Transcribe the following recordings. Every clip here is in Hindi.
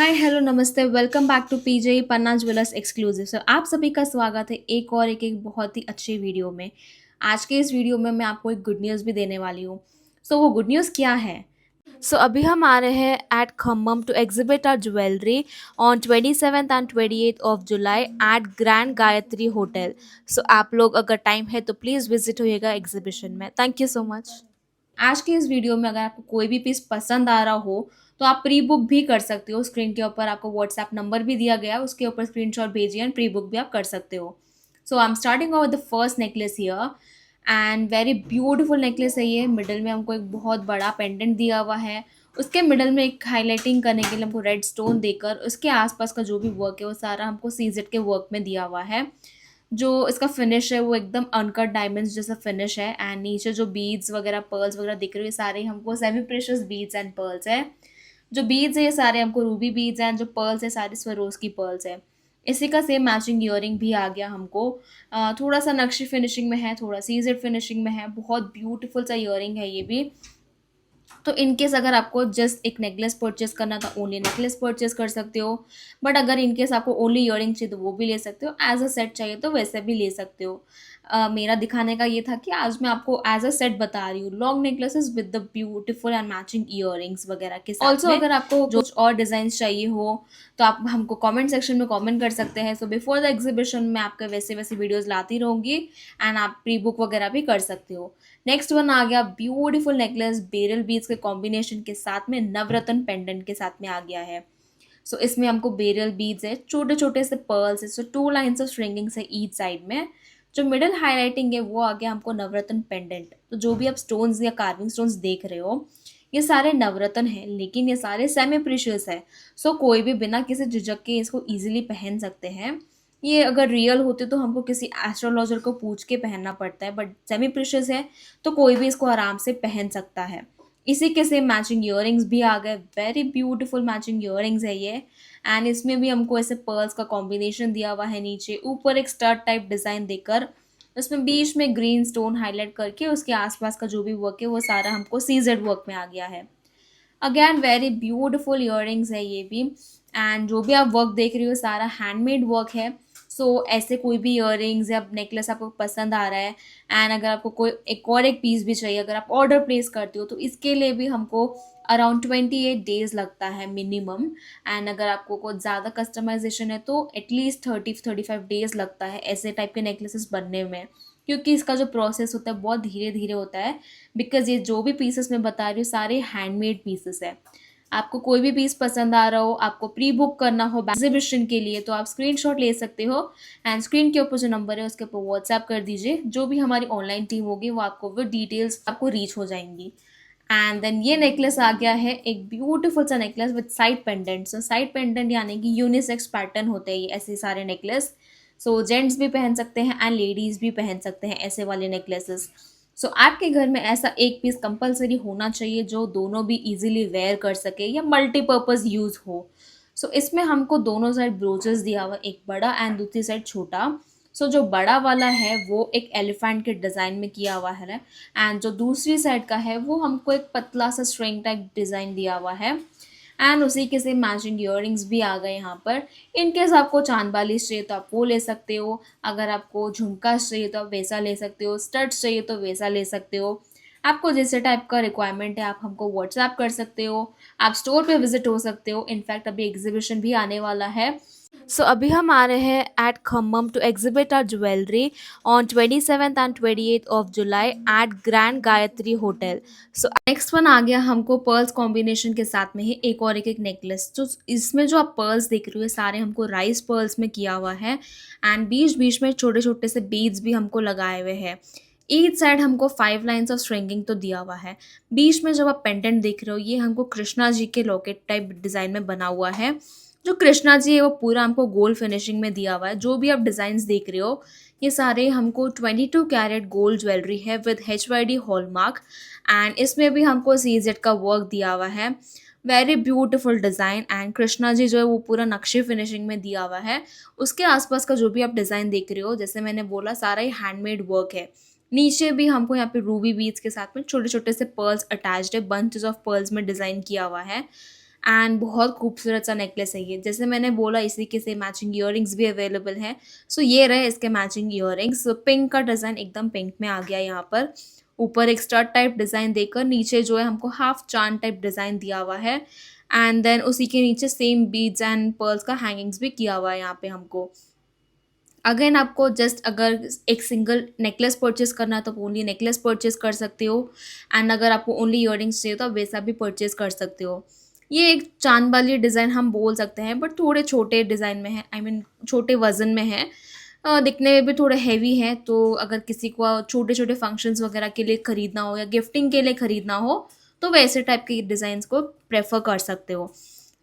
हाय हेलो नमस्ते welcome back to PJ Panna jewellers exclusive. So आप सभी का स्वागत है एक और एक बहुत ही अच्छी वीडियो में। आज के इस वीडियो में मैं आपको एक गुड न्यूज़ भी देने वाली हूँ। सो वो गुड न्यूज़ क्या है? सो अभी हम आ रहे हैं at Khammam to exhibit our jewellery on 27th and 28th of July at grand Gayatri hotel. So आप लोग अगर टाइम है तो प्लीज़ विजिट होइएगा एग्जीबिशन में। Thank you so much. आज के इस वीडियो में अगर आपको कोई भी पीस पसंद आ रहा हो तो आप प्री बुक भी कर सकते हो। स्क्रीन के ऊपर आपको व्हाट्सएप नंबर भी दिया गया है, उसके ऊपर स्क्रीनशॉट भेजिए एंड प्री बुक भी आप कर सकते हो। So I am starting with the first necklace here and very beautiful necklace है ये। मिडल में हमको एक बहुत बड़ा पेंडेंट दिया हुआ है। उसके मिडल में एक हाईलाइटिंग करने के लिए हमको रेड स्टोन देकर उसके आसपास का जो भी वर्क है वो सारा हमको सीजेड के वर्क में दिया हुआ है। जो इसका फिनिश है वो एकदम अनकट डायमंड्स जैसा फिनिश है एंड नीचे जो बीड्स वगैरह पर्ल्स वगैरह दिख रही है सारे हमको semi precious beads and pearls है। जो बीड्स है ये सारे हमको रूबी बीड्स हैं, जो पर्ल्स है सारे स्वरोज की पर्ल्स है। इसी का सेम मैचिंग ईयरिंग भी आ गया हमको। थोड़ा सा नक्शी फिनिशिंग में है, थोड़ा सीजेड फिनिशिंग में है। बहुत ब्यूटीफुल सा ईयरिंग है ये भी। तो इनकेस अगर आपको जस्ट एक नेकलेस परचेस करना था ओनली नेकलेस परचेस कर सकते हो। बट अगर इनकेस आपको ओनली ईयरिंग चाहिए तो वो भी ले सकते हो। एज अ सेट चाहिए तो वैसे भी ले सकते हो। मेरा दिखाने का ये था कि आज मैं आपको एज अ सेट बता रही हूँ long necklaces with the beautiful and matching earrings वगैरह के साथ ऑल्सो अगर आपको कुछ और डिजाइन चाहिए हो तो आप हमको कमेंट सेक्शन में कमेंट कर सकते हैं। सो बिफोर द एग्जीबिशन में आपके वैसे वैसे वीडियोस लाती रहूंगी एंड आप प्री बुक वगैरह भी कर सकते हो। नेक्स्ट वन आ गया ब्यूटीफुल नेकलेस बेरल बीड्स के कॉम्बिनेशन के साथ में नवरत्न पेंडेंट के साथ में आ गया है। सो इसमें हमको बेरल बीड्स है, छोटे छोटे से पर्ल्स है। सो 2 लाइन्स ऑफ स्ट्रिंगिंग्स है ईच साइड में। जो मिडल हाईलाइटिंग है वो आ गया हमको नवरत्न पेंडेंट। तो जो भी आप स्टोन्स या कार्विंग स्टोन्स देख रहे हो ये सारे नवरत्न है, लेकिन ये सारे सेमी प्रीशियस है। सो कोई भी बिना किसी झिझक के इसको इजीली पहन सकते हैं। ये अगर रियल होते तो हमको किसी एस्ट्रोलॉजर को पूछ के पहनना पड़ता है, बट सेमी प्रीशियस है तो कोई भी इसको आराम से पहन सकता है। इसी के सेम मैचिंग ईयरिंग्स भी आ गए। वेरी ब्यूटीफुल मैचिंग ईयरिंग्स है ये। एंड इसमें भी हमको ऐसे पर्ल्स का कॉम्बिनेशन दिया हुआ है, नीचे ऊपर एक स्टड टाइप डिजाइन देकर उसमें बीच में ग्रीन स्टोन हाईलाइट करके उसके आसपास का जो भी वर्क है वो सारा हमको सीजेड वर्क में आ गया है। अगेन वेरी ब्यूटीफुल ईयरिंग्स है ये भी। एंड जो भी आप वर्क देख रही हो सारा हैंडमेड वर्क है। सो ऐसे कोई भी ईयरिंग्स या नेकलेस आपको पसंद आ रहा है एंड अगर आपको कोई एक पीस भी चाहिए, अगर आप ऑर्डर प्लेस करते हो तो इसके लिए भी हमको अराउंड 28 डेज लगता है मिनिमम। एंड अगर आपको कुछ ज़्यादा कस्टमाइजेशन है तो एटलीस्ट 30-35 डेज लगता है ऐसे टाइप के नेकलेसेस बनने में, क्योंकि इसका जो प्रोसेस होता है बहुत धीरे धीरे होता है। बिकॉज ये जो भी पीसेस मैं बता रही हूँ सारे हैंडमेड पीसेस है। आपको कोई भी पीस पसंद आ रहा हो, आपको प्री बुक करना हो एग्जीबिशन के लिए, तो आप स्क्रीनशॉट ले सकते हो एंड स्क्रीन के ऊपर जो नंबर है उसके ऊपर व्हाट्सएप कर दीजिए। जो भी हमारी ऑनलाइन टीम होगी वो आपको वो डिटेल्स आपको रीच हो जाएंगी। एंड देन ये नेकलेस आ गया है एक ब्यूटीफुल सा necklace with side pendant. So side pendant यानी कि यूनिसेक्स पैटर्न होते हैं ये ऐसे सारे नेकलेस। सो जेंट्स भी पहन सकते हैं एंड लेडीज भी पहन सकते हैं ऐसे वाले नेकलेसेस। सो आपके घर में ऐसा एक पीस कंपलसरी होना चाहिए जो दोनों भी इजीली वेयर कर सके या मल्टीपर्पज यूज हो। सो इसमें हमको दोनों साइड ब्रोचेस दिया हुआ, एक बड़ा एंड दूसरी साइड छोटा। सो जो बड़ा वाला है वो एक एलिफेंट के डिज़ाइन में किया हुआ है एंड जो दूसरी साइड का है वो हमको एक पतला सा स्ट्रिंग टाइप डिज़ाइन दिया हुआ है। एंड उसी के सेम मैचिंग ईयरिंग्स भी आ गए यहाँ पर। इनकेस आपको चांद वाली चाहिए तो आप वो ले सकते हो। अगर आपको झुमका चाहिए तो आप वैसा ले सकते हो, स्टड्स चाहिए तो वैसा ले सकते हो। आपको जैसे टाइप का रिक्वायरमेंट है आप हमको व्हाट्सएप कर सकते हो। आप स्टोर पे विजिट हो सकते हो। इनफैक्ट अभी एग्जीबिशन भी आने वाला है। सो अभी हम आ रहे हैं at Khammam to exhibit our jewellery on 27th and 28th of July at grand Gayatri hotel. So next one आ गया हमको पर्ल्स कॉम्बिनेशन के साथ में ही एक और एक नेकलेस। तो इसमें जो आप पर्ल्स देख रहे हो सारे हमको राइस पर्ल्स में किया हुआ है एंड बीच बीच में छोटे छोटे से बीड्स भी हमको लगाए हुए हैं। ईच साइड हमको 5 लाइन्स ऑफ स्ट्रिंगिंग तो दिया हुआ है। बीच में जब आप पेंडेंट देख रहे हो ये हमको कृष्णा जी के लॉकेट टाइप डिज़ाइन में बना हुआ है। जो कृष्णा जी है वो पूरा हमको गोल्ड फिनिशिंग में दिया हुआ है। जो भी आप डिज़ाइंस देख रहे हो ये सारे हमको 22 कैरेट गोल्ड ज्वेलरी है विद HYD हॉलमार्क एंड इसमें भी हमको CZ का वर्क दिया हुआ है। Very beautiful design and Krishna ji जो है वो पूरा नक्शे फिनिशिंग में दिया हुआ है। उसके आसपास का जो भी आप डिज़ाइन देख रहे हो जैसे मैंने बोला सारा ही हैंडमेड वर्क है। नीचे भी हमको यहाँ पे रूबी बीड्स के साथ में छोटे छोटे से पर्ल्स अटैच्ड है, बंचेस ऑफ पर्ल्स में डिज़ाइन किया हुआ है। एंड बहुत खूबसूरत सा नेकलेस है ये। जैसे मैंने बोला इसी के सेम मैचिंग इयररिंग्स भी अवेलेबल हैं। सो ये रहे इसके मैचिंग इयररिंग्स। पिंक का डिज़ाइन एकदम पिंक में आ गया यहाँ पर। ऊपर एक स्टड टाइप डिज़ाइन देकर नीचे जो है हमको हाफ चांद टाइप डिज़ाइन दिया हुआ है, एंड देन उसी के नीचे सेम बीड्स एंड पर्ल्स का हैंगिंग्स भी किया हुआ है यहाँ पे हमको। अगेन आपको जस्ट अगर एक सिंगल नेकलेस परचेस करना है तो ओनली नेकलेस परचेस कर सकते हो, एंड अगर आपको ओनली इयररिंग्स चाहिए तो आप वैसा भी परचेस कर सकते हो। ये एक चांद वाली डिज़ाइन हम बोल सकते हैं, बट थोड़े छोटे डिज़ाइन में है, आई मीन छोटे वज़न में है। दिखने में भी थोड़े हैवी है, तो अगर किसी को छोटे छोटे फंक्शंस वगैरह के लिए ख़रीदना हो या गिफ्टिंग के लिए ख़रीदना हो तो वैसे टाइप के डिज़ाइंस को प्रेफर कर सकते हो।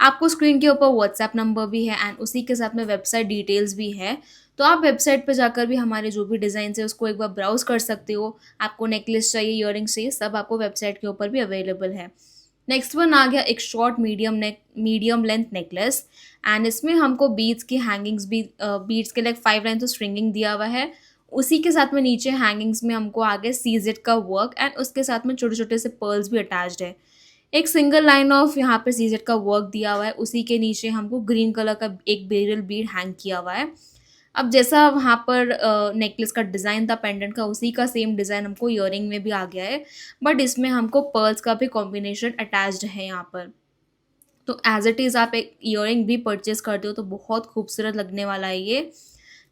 आपको स्क्रीन के ऊपर व्हाट्सएप नंबर भी है एंड उसी के साथ में वेबसाइट डिटेल्स भी है। तो आप वेबसाइट पे जाकर भी हमारे जो भी डिज़ाइन है उसको एक बार ब्राउज़ कर सकते हो। आपको नेकलेस चाहिए, इयररिंग्स चाहिए, सब आपको वेबसाइट के ऊपर भी अवेलेबल है। नेक्स्ट वन आ गया एक short medium length necklace, and इसमें हमको बीड्स की हैंगिंग्स भी बीड्स के लिए 5 लाइन तो स्ट्रिंगिंग दिया हुआ है। उसी के साथ में नीचे हैंगिंग्स में हमको आगे सीजेड का वर्क एंड उसके साथ में छोटे छोटे से पर्ल्स भी अटैच्ड है। एक सिंगल लाइन ऑफ यहाँ पे सीजेड का वर्क दिया हुआ है, उसी के नीचे हमको ग्रीन कलर का एक बेरियल बीड हैंग किया हुआ है। अब जैसा वहाँ पर नेकलेस का डिज़ाइन था पेंडेंट का, उसी का सेम डिज़ाइन हमको ईयरिंग में भी आ गया है, बट इसमें हमको पर्ल्स का भी कॉम्बिनेशन अटैच्ड है यहाँ पर। तो एज इट इज़ आप एक ईयरिंग भी परचेज करते हो तो बहुत खूबसूरत लगने वाला है ये।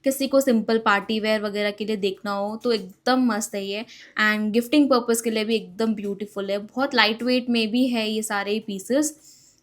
किसी को सिंपल पार्टी वेयर वगैरह के लिए देखना हो तो एकदम मस्त है ये, एंड गिफ्टिंग पर्पस के लिए भी एकदम ब्यूटीफुल है। बहुत लाइट वेट में भी है ये सारे ही पीसेस।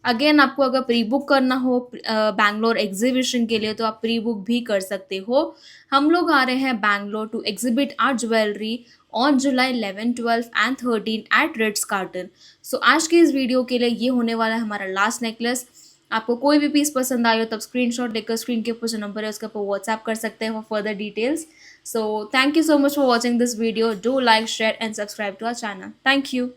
अगेन आपको अगर प्री बुक करना हो बैंगलोर एग्जीबिशन के लिए तो आप प्री बुक भी कर सकते हो। हम लोग आ रहे हैं Bangalore to exhibit our jewellery on July 11, 12 and 13 at Ritz Carlton. So आज की इस वीडियो के लिए ये होने वाला है हमारा लास्ट नेकलेस। आपको कोई भी पीस पसंद आई हो तब स्क्रीनशॉट लेकर स्क्रीन के ऊपर जो नंबर है उसके ऊपर व्हाट्सएप कर सकते हैं for further details. So thank you so much for watching this video. Do like, share and subscribe to our channel. Thank you.